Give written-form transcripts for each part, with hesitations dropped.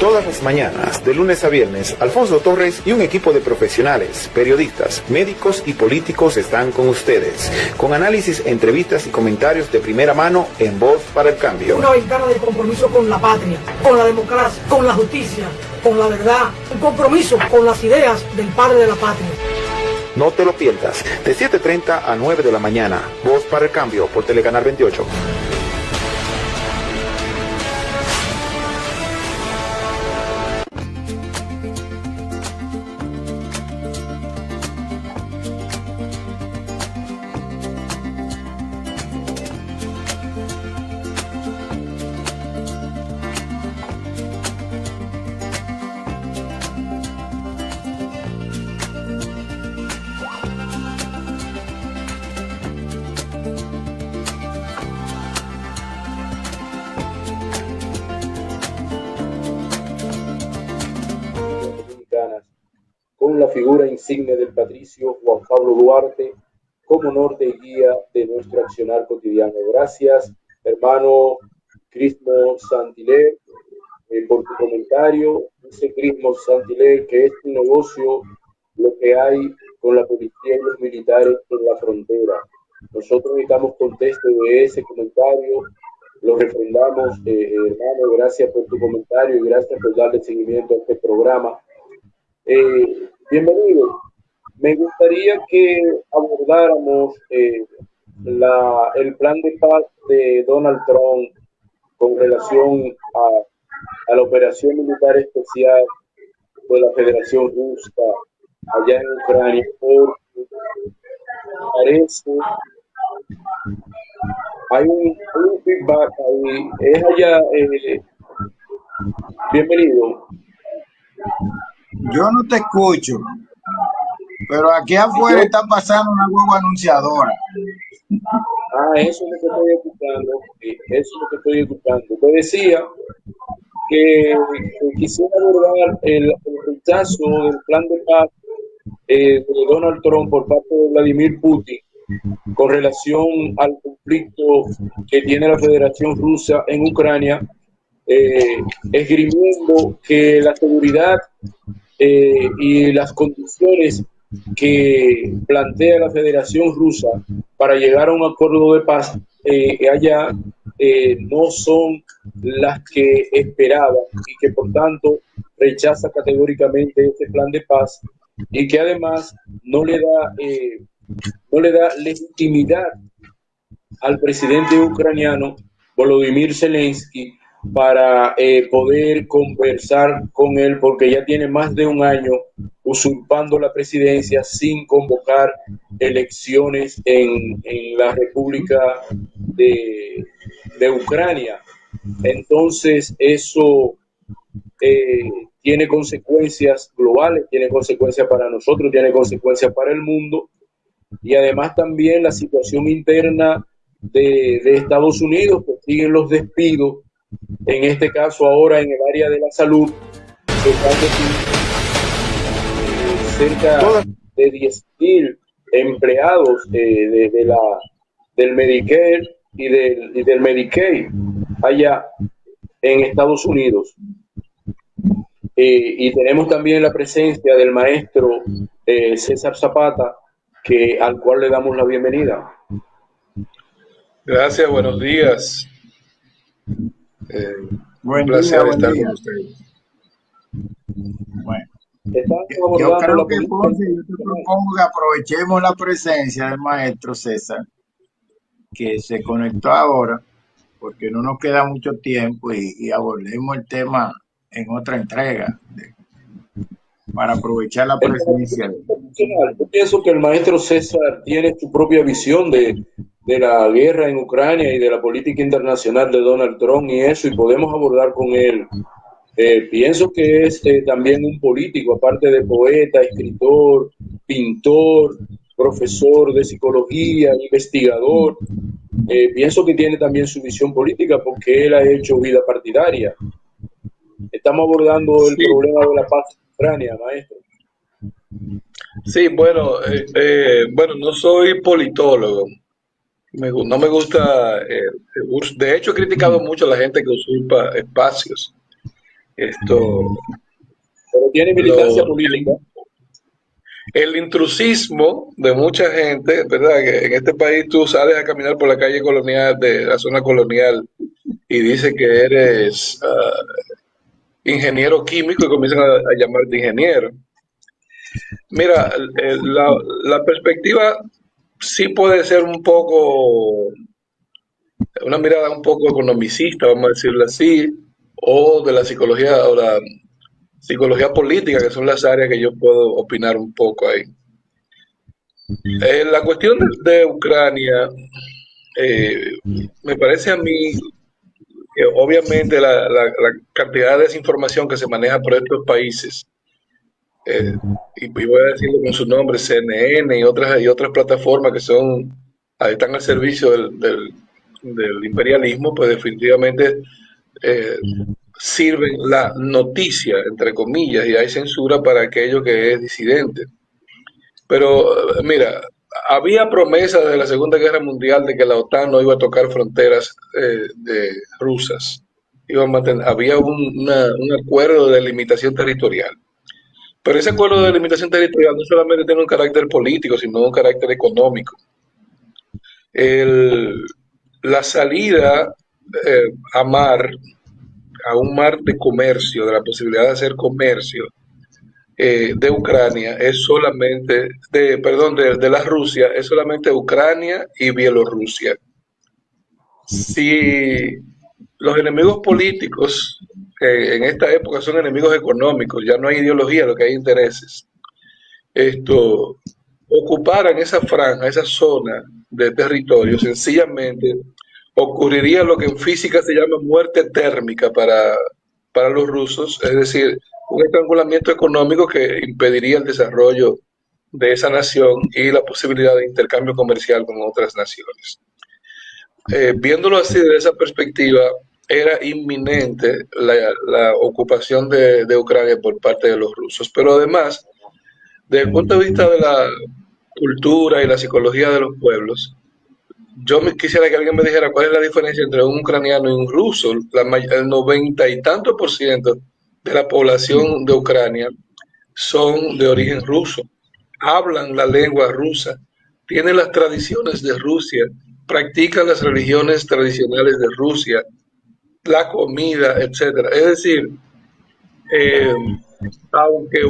Todas las mañanas, de lunes a viernes, Alfonso Torres y un equipo de profesionales, periodistas, médicos y políticos están con ustedes, con análisis, entrevistas y comentarios de primera mano en Voz para el Cambio. Una ventana de compromiso con la patria, con la democracia, con la justicia, con la verdad, un compromiso con las ideas del padre de la patria. No te lo pierdas, de 7:30 a 9 de la mañana, Voz para el Cambio por Telecanal 28. Con la figura insigne del patricio Juan Pablo Duarte como norte y guía de nuestro accionar cotidiano. Gracias, hermano Crismo Santilé, por tu comentario. Dice Crismo Santilé que es un negocio lo que hay con la policía y los militares en la frontera. Nosotros estamos contentos de ese comentario, lo refrendamos, hermano. Gracias por tu comentario y gracias por darle seguimiento a este programa. Bienvenido. Me gustaría que abordáramos el plan de paz de Donald Trump con relación a la operación militar especial de la Federación Rusa allá en Ucrania, porque parece hay un feedback ahí. Es allá. Bienvenido. Yo no te escucho, pero aquí afuera está pasando una huevo anunciadora. Eso es lo que estoy escuchando. Eso es lo que estoy escuchando. Te decía que quisiera abordar el rechazo del plan de paz de Donald Trump por parte de Vladimir Putin con relación al conflicto que tiene la Federación Rusa en Ucrania, esgrimiendo que la seguridad y las condiciones que plantea la Federación Rusa para llegar a un acuerdo de paz allá no son las que esperaba, y que por tanto rechaza categóricamente este plan de paz, y que además no le da legitimidad al presidente ucraniano Volodymyr Zelensky para poder conversar con él, porque ya tiene más de un año usurpando la presidencia sin convocar elecciones en la República de Ucrania. Entonces eso tiene consecuencias globales, tiene consecuencias para nosotros, tiene consecuencias para el mundo, y además también la situación interna de Estados Unidos, pues siguen los despidos. En este caso ahora en el área de la salud se están cerca de 10,000 empleados del Medicare y del Medicaid allá en Estados Unidos. Y tenemos también la presencia del maestro César Zapata, al cual le damos la bienvenida. Gracias, buenos días. Buen un placer día, estar día. con ustedes. Bueno, yo creo que Ponce, yo te propongo que aprovechemos la presencia del maestro César, que se conectó ahora, porque no nos queda mucho tiempo, y abordemos el tema en otra entrega para aprovechar la presencia. Yo pienso que el maestro César tiene su propia visión de la guerra en Ucrania y de la política internacional de Donald Trump y eso, y podemos abordar con él. Pienso que es también un político, aparte de poeta, escritor, pintor, profesor de psicología, investigador. Pienso que tiene también su visión política, porque él ha hecho vida partidaria. Estamos abordando el problema de la paz en Ucrania, maestro. Sí, bueno, no soy politólogo. No me gusta, de hecho he criticado mucho a la gente que usurpa espacios Esto, Pero tiene militancia política. el intrusismo de mucha gente, ¿verdad? Que en este país tú sales a caminar por la calle colonial, de la zona colonial, y dices que eres ingeniero químico y comienzan a llamarte ingeniero. Mira, la perspectiva sí puede ser un poco, una mirada un poco economicista, vamos a decirlo así, o de la psicología, o la psicología política, que son las áreas que yo puedo opinar un poco ahí. La cuestión de Ucrania, eh, me parece a mí que obviamente la cantidad de desinformación que se maneja por estos países, y voy a decirlo con su nombre, CNN y otras plataformas que son, están al servicio del imperialismo, pues definitivamente eh, sirven la noticia, entre comillas, y hay censura para aquello que es disidente. Pero mira, había promesa desde la Segunda Guerra Mundial de que la OTAN no iba a tocar fronteras de rusas. Había un acuerdo de limitación territorial. Pero ese acuerdo de limitación territorial no solamente tiene un carácter político, sino un carácter económico. El- la salida a mar, a un mar de comercio, de la posibilidad de hacer comercio de Ucrania es solamente, perdón, de la Rusia, es solamente Ucrania y Bielorrusia. Si los enemigos políticos en esta época son enemigos económicos, ya no hay ideología, lo que hay intereses, esto, ocuparan esa franja, esa zona de territorio, sencillamente ocurriría lo que en física se llama muerte térmica para los rusos, es decir, un estrangulamiento económico que impediría el desarrollo de esa nación y la posibilidad de intercambio comercial con otras naciones. Viéndolo así desde esa perspectiva, era inminente la ocupación de Ucrania por parte de los rusos. Pero además, desde el punto de vista de la cultura y la psicología de los pueblos, quisiera que alguien me dijera cuál es la diferencia entre un ucraniano y un ruso. El 90 y tanto por ciento de la población de Ucrania son de origen ruso, hablan la lengua rusa, tienen las tradiciones de Rusia, practican las religiones tradicionales de Rusia, la comida, etcétera. Es decir, eh, aunque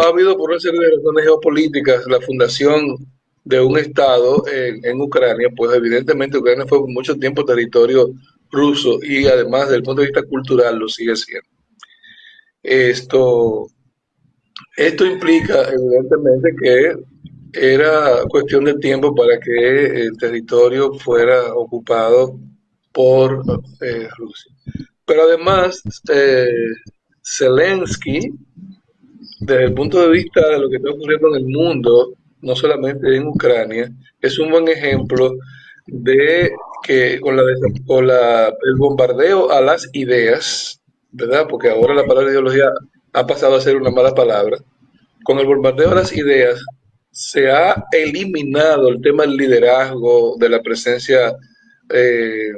ha habido por una serie de razones geopolíticas la fundación de un Estado en Ucrania, pues evidentemente Ucrania fue por mucho tiempo territorio ruso y además desde el punto de vista cultural lo sigue siendo. Esto, esto implica evidentemente que era cuestión de tiempo para que el territorio fuera ocupado por Rusia. Pero además, Zelensky, desde el punto de vista de lo que está ocurriendo en el mundo, no solamente en Ucrania, es un buen ejemplo de que el bombardeo a las ideas, ¿verdad? Porque ahora la palabra ideología ha pasado a ser una mala palabra. Con el bombardeo a las ideas se ha eliminado el tema del liderazgo, de la presencia eh,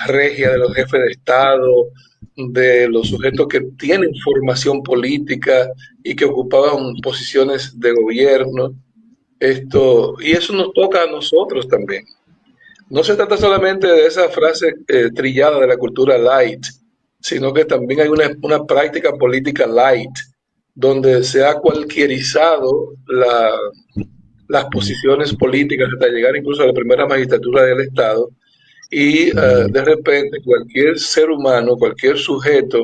regia de los jefes de Estado, de los sujetos que tienen formación política y que ocupaban posiciones de gobierno. Y eso nos toca a nosotros también. No se trata solamente de esa frase trillada de la cultura light, sino que también hay una práctica política light, donde se ha cualquierizado las posiciones políticas hasta llegar incluso a la primera magistratura del Estado, y de repente cualquier ser humano, cualquier sujeto,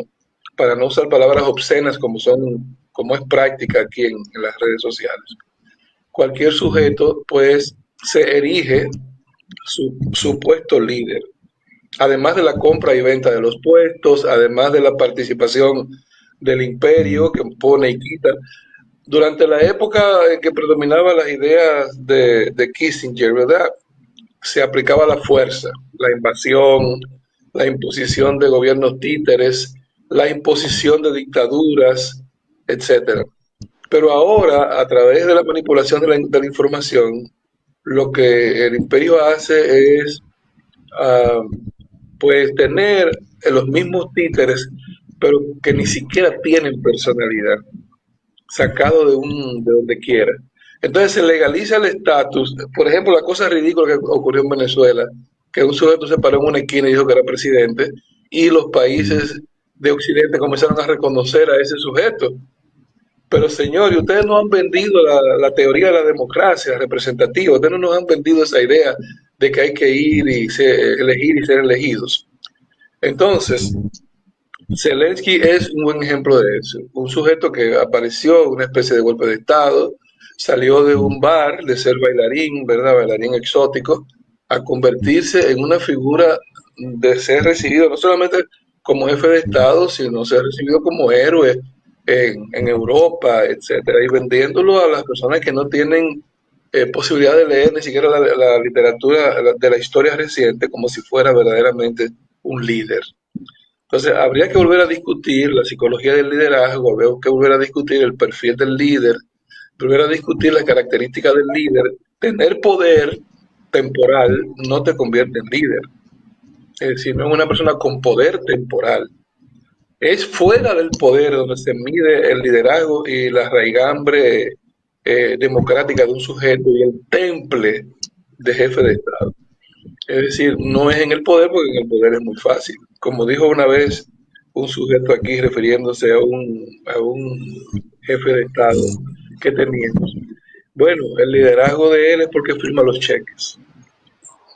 para no usar palabras obscenas como es práctica aquí en las redes sociales, cualquier sujeto pues se erige su supuesto líder, además de la compra y venta de los puestos, además de la participación del imperio que pone y quita. Durante la época en que predominaban las ideas de Kissinger, ¿verdad? Se aplicaba la fuerza, la invasión, la imposición de gobiernos títeres, la imposición de dictaduras, etcétera. Pero ahora, a través de la manipulación de la información, lo que el imperio hace es, uh, pues, tener los mismos títeres pero que ni siquiera tienen personalidad, sacado de donde quiera. Entonces se legaliza el estatus. Por ejemplo, la cosa ridícula que ocurrió en Venezuela, que un sujeto se paró en una esquina y dijo que era presidente, y los países de Occidente comenzaron a reconocer a ese sujeto. Pero señores, ustedes no han vendido la teoría de la democracia representativa, ustedes no nos han vendido esa idea de que hay que ir y elegir y ser elegidos. Entonces, Zelensky es un buen ejemplo de eso. Un sujeto que apareció en una especie de golpe de Estado, salió de un bar de ser bailarín, ¿verdad? Bailarín exótico, a convertirse en una figura de ser recibido no solamente como jefe de Estado, sino ser recibido como héroe en Europa, etcétera, y vendiéndolo a las personas que no tienen posibilidad de leer ni siquiera la literatura de la historia reciente como si fuera verdaderamente un líder. Entonces, habría que volver a discutir la psicología del liderazgo, habría que volver a discutir el perfil del líder, volver a discutir las características del líder. Tener poder temporal no te convierte en líder, es decir, no es una persona con poder temporal. Es fuera del poder donde se mide el liderazgo y la raigambre democrática de un sujeto y el temple de jefe de Estado. Es decir, no es en el poder, porque en el poder es muy fácil. Como dijo una vez un sujeto aquí refiriéndose a un jefe de Estado que teníamos. Bueno, el liderazgo de él es porque firma los cheques.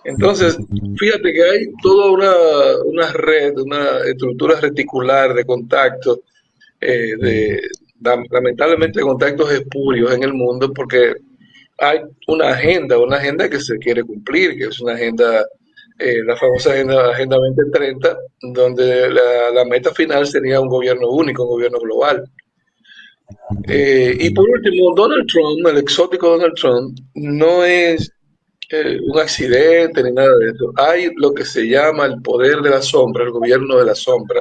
Entonces, fíjate que hay toda una red, una estructura reticular de contactos, lamentablemente contactos espurios en el mundo, porque hay una agenda que se quiere cumplir, que es una agenda, la famosa agenda 2030, donde la meta final sería un gobierno único, un gobierno global. Y por último, Donald Trump, el exótico Donald Trump, no es un accidente ni nada de eso. Hay lo que se llama el poder de la sombra, el gobierno de la sombra.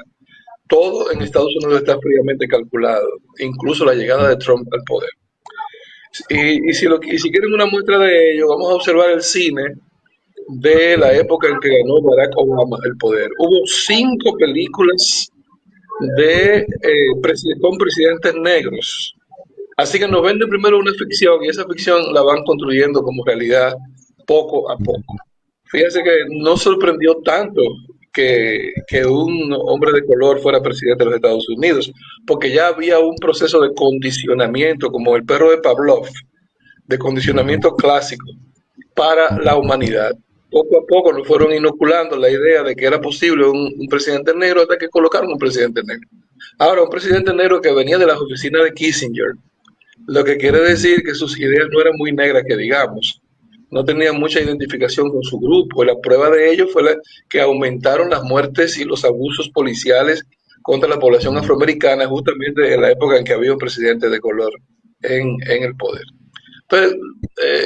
Todo en Estados Unidos está fríamente calculado, incluso la llegada de Trump al poder. Y si quieren una muestra de ello, vamos a observar el cine de la época en que ganó Barack Obama el poder. Hubo 5 películas con presidentes negros. Así que nos venden primero una ficción y esa ficción la van construyendo como realidad poco a poco. Fíjense que no sorprendió tanto que un hombre de color fuera presidente de los Estados Unidos, porque ya había un proceso de condicionamiento, como el perro de Pavlov, de condicionamiento clásico para la humanidad. Poco a poco nos fueron inoculando la idea de que era posible un presidente negro hasta que colocaron un presidente negro. Ahora, un presidente negro que venía de las oficinas de Kissinger, lo que quiere decir que sus ideas no eran muy negras, que digamos. No tenían mucha identificación con su grupo. La prueba de ello fue que aumentaron las muertes y los abusos policiales contra la población afroamericana justamente en la época en que había un presidente de color en el poder. Entonces,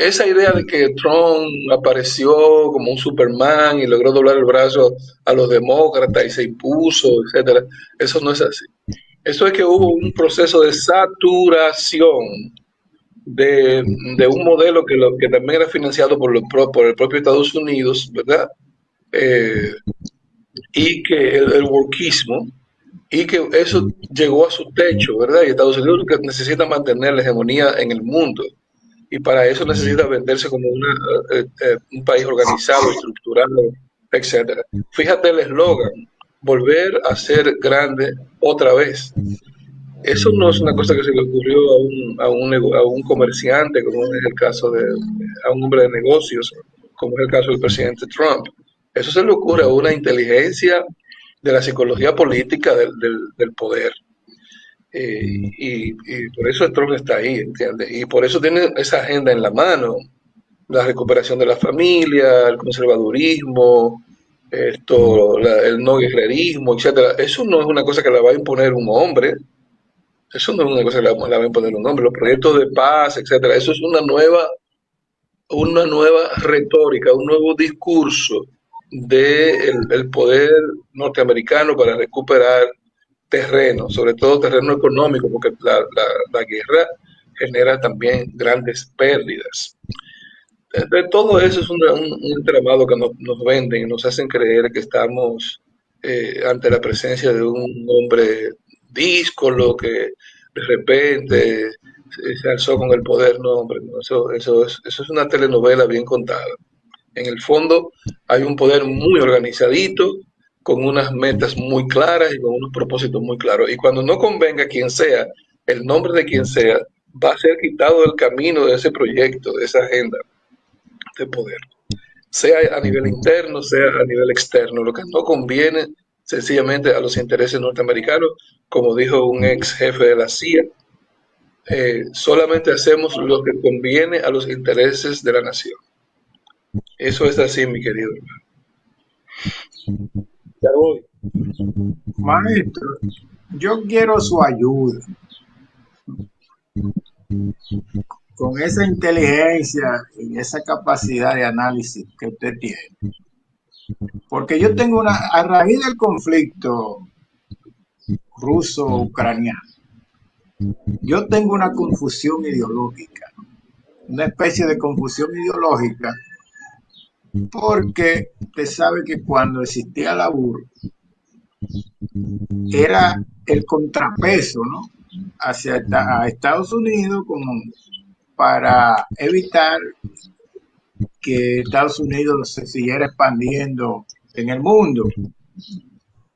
esa idea de que Trump apareció como un Superman y logró doblar el brazo a los demócratas y se impuso, etcétera, eso no es así. Eso es que hubo un proceso de saturación de un modelo que también era financiado por el propio Estados Unidos, ¿verdad? Y que el wokeismo, y que eso llegó a su techo, ¿verdad? Y Estados Unidos necesita mantener la hegemonía en el mundo, y para eso necesita venderse como un país organizado, estructurado, etcétera. Fíjate el eslogan, volver a ser grande otra vez. Eso no es una cosa que se le ocurrió a un comerciante, como es el caso a un hombre de negocios, como es el caso del presidente Trump. Eso se le ocurre a una inteligencia de la psicología política del poder. Y por eso Trump está ahí, ¿entiendes? Y por eso tiene esa agenda en la mano, la recuperación de la familia, el conservadurismo, el no guerrerismo, etcétera. Eso no es una cosa que la va a imponer un hombre. Eso no es una cosa que la va a imponer un hombre. Los proyectos de paz, etcétera. Eso es una nueva retórica, un nuevo discurso del poder norteamericano para recuperar terreno, sobre todo terreno económico, porque la guerra genera también grandes pérdidas. De todo eso es un entramado que nos venden y nos hacen creer que estamos ante la presencia de un hombre díscolo que de repente se alzó con el poder. No, hombre, no, eso es una telenovela bien contada. En el fondo hay un poder muy organizadito, con unas metas muy claras y con unos propósitos muy claros. Y cuando no convenga quien sea, el nombre de quien sea, va a ser quitado del camino de ese proyecto, de esa agenda de poder, sea a nivel interno, sea a nivel externo. Lo que no conviene sencillamente a los intereses norteamericanos, como dijo un ex jefe de la CIA, solamente hacemos lo que conviene a los intereses de la nación. Eso es así, mi querido hermano. Ya voy. Maestro, yo quiero su ayuda con esa inteligencia y esa capacidad de análisis que usted tiene. Porque yo tengo a raíz del conflicto ruso-ucraniano, yo tengo una confusión ideológica, una especie de confusión ideológica, porque usted sabe que cuando existía la URSS, era el contrapeso, ¿no?, hacia a Estados Unidos, como para evitar que Estados Unidos se siguiera expandiendo en el mundo.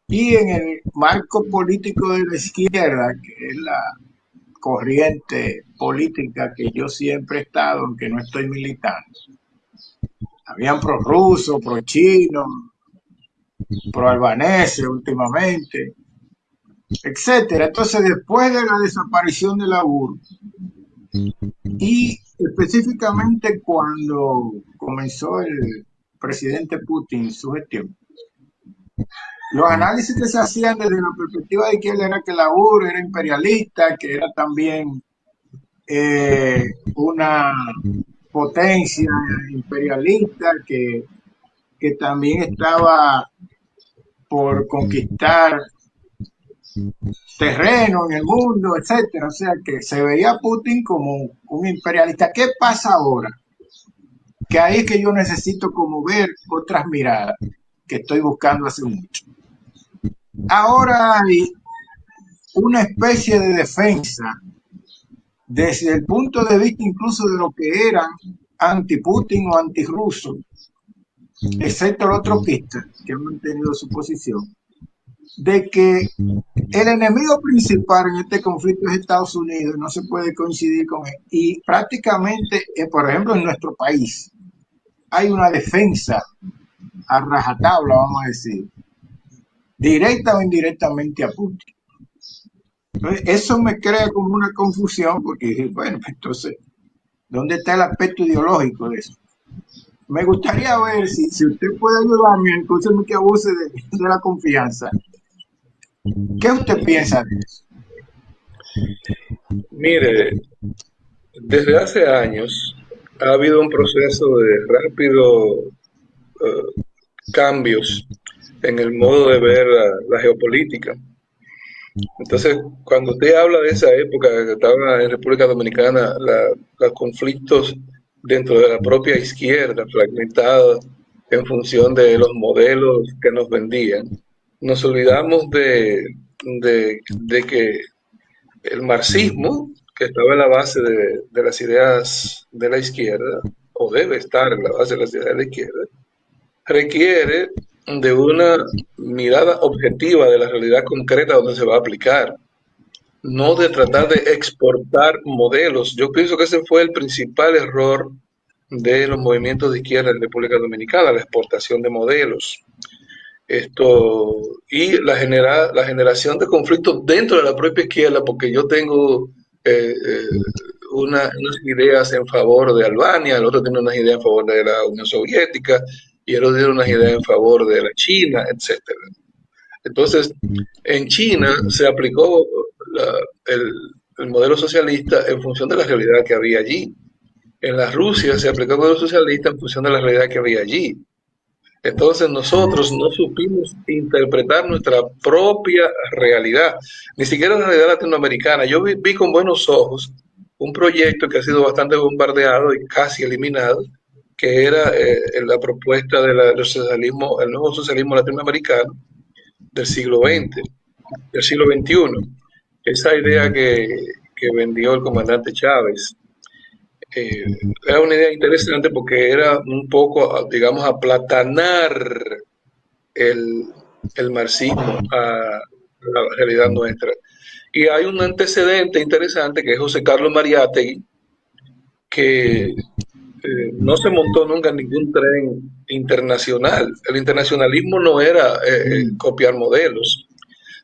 Y en el marco político de la izquierda, que es la corriente política que yo siempre he estado, aunque no estoy militando, habían prorrusos, pro-chinos, pro-albaneses últimamente, etcétera. Entonces, después de la desaparición de la URSS, y específicamente cuando comenzó el presidente Putin su gestión, los análisis que se hacían desde la perspectiva de izquierda era que la URSS era imperialista, que era también una potencia imperialista, que también estaba por conquistar terreno en el mundo, etcétera. O sea, que se veía a Putin como un imperialista. ¿Qué pasa ahora? Que ahí es que yo necesito como ver otras miradas que estoy buscando hace mucho. Ahora hay una especie de defensa desde el punto de vista incluso de lo que eran anti-Putin o anti-rusos, excepto los tropistas que han mantenido su posición, de que el enemigo principal en este conflicto es Estados Unidos, no se puede coincidir con él. Y prácticamente, por ejemplo, en nuestro país hay una defensa a rajatabla, vamos a decir, directa o indirectamente a Putin. Entonces, eso me crea como una confusión, porque, bueno, entonces, ¿dónde está el aspecto ideológico de eso? Me gustaría ver si usted puede ayudarme, entonces que abuse de la confianza. ¿Qué usted piensa de eso? Mire, desde hace años ha habido un proceso de rápido cambios en el modo de ver la geopolítica. Entonces, cuando usted habla de esa época que estaba en República Dominicana, los conflictos dentro de la propia izquierda, fragmentada en función de los modelos que nos vendían, nos olvidamos de que el marxismo, que estaba en la base de las ideas de la izquierda, o debe estar en la base de las ideas de la izquierda, requiere de una mirada objetiva de la realidad concreta donde se va a aplicar, no de tratar de exportar modelos. Yo pienso que ese fue el principal error de los movimientos de izquierda en República Dominicana, la exportación de modelos. Y la generación de conflictos dentro de la propia izquierda, porque yo tengo unas ideas en favor de Albania, el otro tiene unas ideas en favor de la Unión Soviética, y el otro tiene unas ideas en favor de la China, etc. Entonces, en China se aplicó el modelo socialista en función de la realidad que había allí. En la Rusia se aplicó el modelo socialista en función de la realidad que había allí. Entonces nosotros no supimos interpretar nuestra propia realidad, ni siquiera la realidad latinoamericana. Yo vi con buenos ojos un proyecto que ha sido bastante bombardeado y casi eliminado, que era la propuesta del socialismo, el nuevo socialismo latinoamericano, del siglo XX, del siglo XXI. Esa idea que vendió el comandante Chávez era una idea interesante porque era un poco, digamos, aplatanar el marxismo a la realidad nuestra. Y hay un antecedente interesante que es José Carlos Mariátegui, que no se montó nunca en ningún tren internacional. El internacionalismo no era copiar modelos,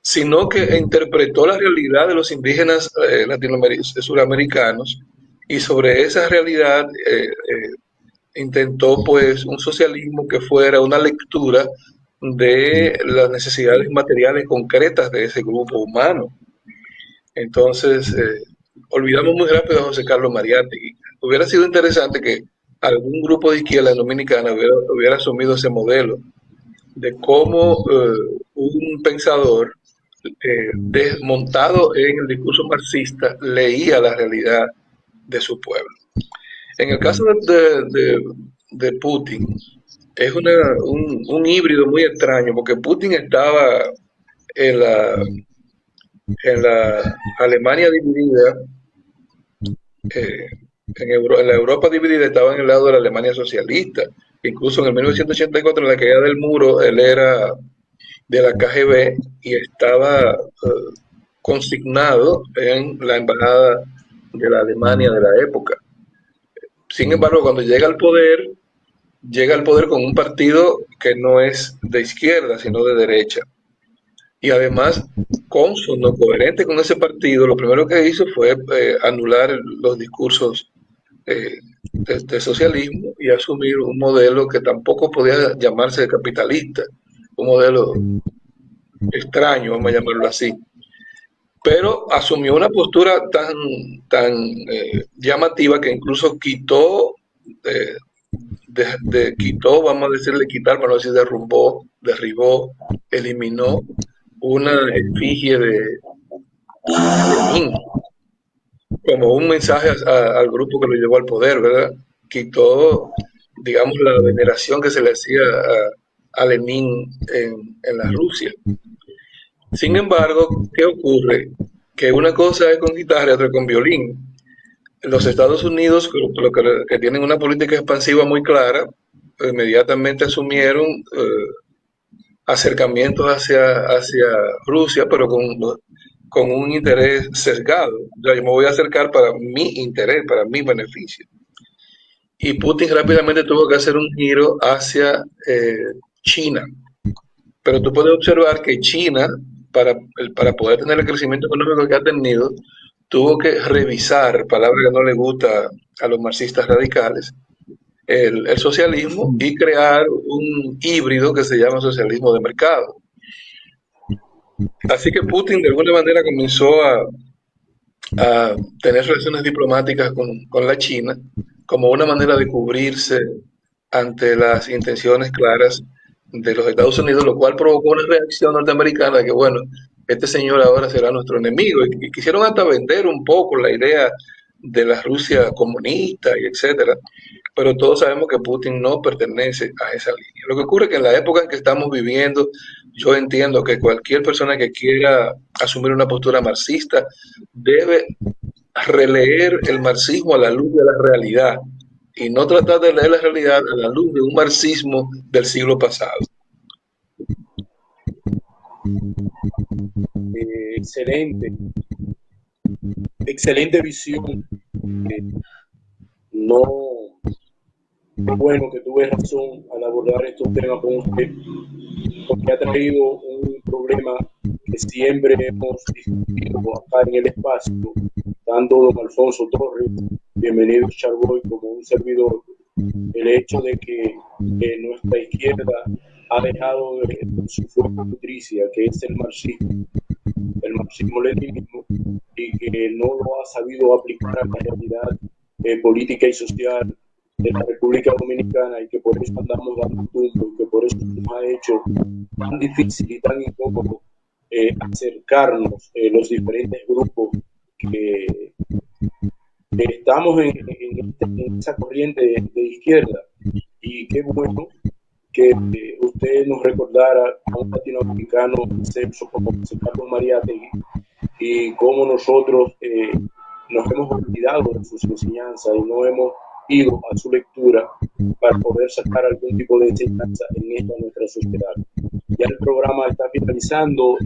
sino que interpretó la realidad de los indígenas suramericanos y sobre esa realidad intentó pues un socialismo que fuera una lectura de las necesidades materiales concretas de ese grupo humano. Entonces, olvidamos muy rápido a José Carlos Mariátegui. Hubiera sido interesante que algún grupo de izquierda dominicana hubiera asumido ese modelo de cómo un pensador desmontado en el discurso marxista leía la realidad de su pueblo. En el caso de Putin, es un híbrido muy extraño, porque Putin estaba en la Alemania dividida, en la Europa dividida, estaba en el lado de la Alemania socialista. Incluso en el 1984, en la caída del muro, él era de la KGB y estaba consignado en la embajada de la Alemania de la época. Sin embargo, cuando llega al poder con un partido que no es de izquierda, sino de derecha. Y además, cónsono, coherente con ese partido, lo primero que hizo fue anular los discursos de socialismo y asumir un modelo que tampoco podía llamarse capitalista, un modelo extraño, vamos a llamarlo así. Pero asumió una postura tan llamativa que incluso quitó, vamos a decirle quitar, para no decir derribó, eliminó una efigie de Lenin, como un mensaje al grupo que lo llevó al poder, ¿verdad? Quitó, digamos, la veneración que se le hacía a Lenin en la Rusia. Sin embargo, ¿qué ocurre? Que una cosa es con guitarra y otra con violín. Los Estados Unidos, que tienen una política expansiva muy clara, inmediatamente asumieron acercamientos hacia Rusia, pero con un interés sesgado. Yo me voy a acercar para mi interés, para mi beneficio. Y Putin rápidamente tuvo que hacer un giro hacia China. Pero tú puedes observar que China, para poder tener el crecimiento económico que ha tenido, tuvo que revisar, palabra que no le gusta a los marxistas radicales, el socialismo y crear un híbrido que se llama socialismo de mercado. Así que Putin de alguna manera comenzó a tener relaciones diplomáticas con la China como una manera de cubrirse ante las intenciones claras de los Estados Unidos, lo cual provocó una reacción norteamericana de que, bueno, este señor ahora será nuestro enemigo. Y quisieron hasta vender un poco la idea de la Rusia comunista y etcétera, pero todos sabemos que Putin no pertenece a esa línea. Lo que ocurre es que en la época en que estamos viviendo, yo entiendo que cualquier persona que quiera asumir una postura marxista debe releer el marxismo a la luz de la realidad y no tratar de leer la realidad a la luz de un marxismo del siglo pasado. Excelente visión. No es bueno que tuve razón al abordar estos temas con usted, porque ha traído un problema que siempre hemos discutido acá en el espacio, tanto don Alfonso Torres, bienvenido Charboy, como un servidor, el hecho de que nuestra izquierda ha dejado de su fuerza nutricia, que es el marxismo-leninismo, y que no lo ha sabido aplicar a la realidad política y social de la República Dominicana, y que por eso andamos dando tumbo, y que por eso nos ha hecho tan difícil y tan incómodo acercarnos los diferentes grupos que estamos en esa corriente de izquierda. Y qué bueno que usted nos recordara a un latinoamericano excepso como José Carlos Mariátegui y cómo nosotros nos hemos olvidado de sus enseñanzas y no hemos ido a su lectura para poder sacar algún tipo de enseñanza en esta nuestra sociedad. Ya el programa está finalizando.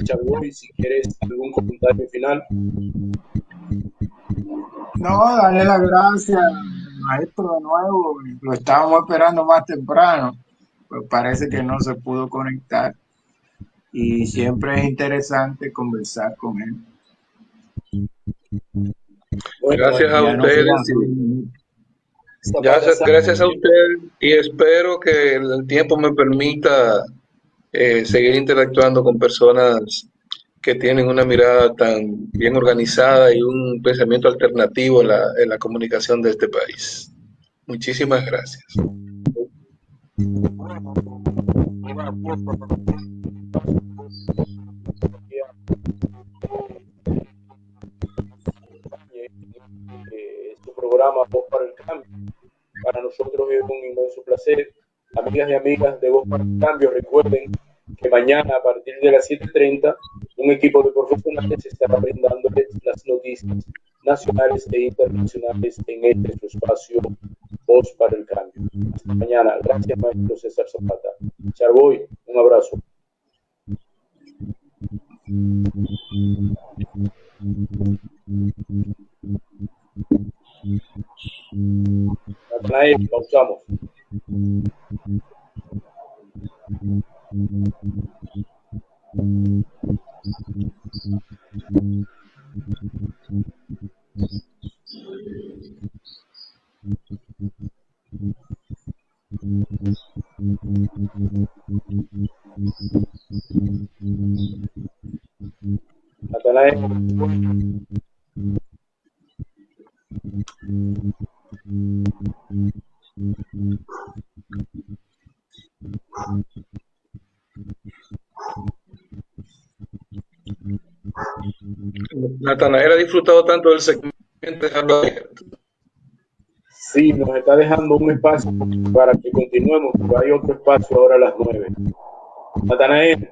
Charboy, si quieres algún comentario final. No, darle las gracias, maestro, de nuevo. Lo estábamos esperando más temprano, pues parece que no se pudo conectar. Y siempre es interesante conversar con él. Bueno, gracias a ustedes. Gracias a ustedes y espero que el tiempo me permita seguir interactuando con personas que tienen una mirada tan bien organizada y un pensamiento alternativo en la comunicación de este país. Muchísimas gracias. Su programa Voz para el Cambio. Para nosotros es un inmenso placer. Amigas y amigas de Voz para el Cambio, recuerden que mañana a partir de las 7:30 un equipo de profesionales estará brindándoles las noticias nacionales e internacionales en este su espacio Voz para el Cambio. Hasta mañana. Gracias, maestro César Zapata. Charboy, un abrazo. Natanael, pausamos. Natanael. Natanael ha disfrutado tanto del segmento, dejarlo abierto. Sí, nos está dejando un espacio para que continuemos, pero hay otro espacio ahora a las 9. Natanael.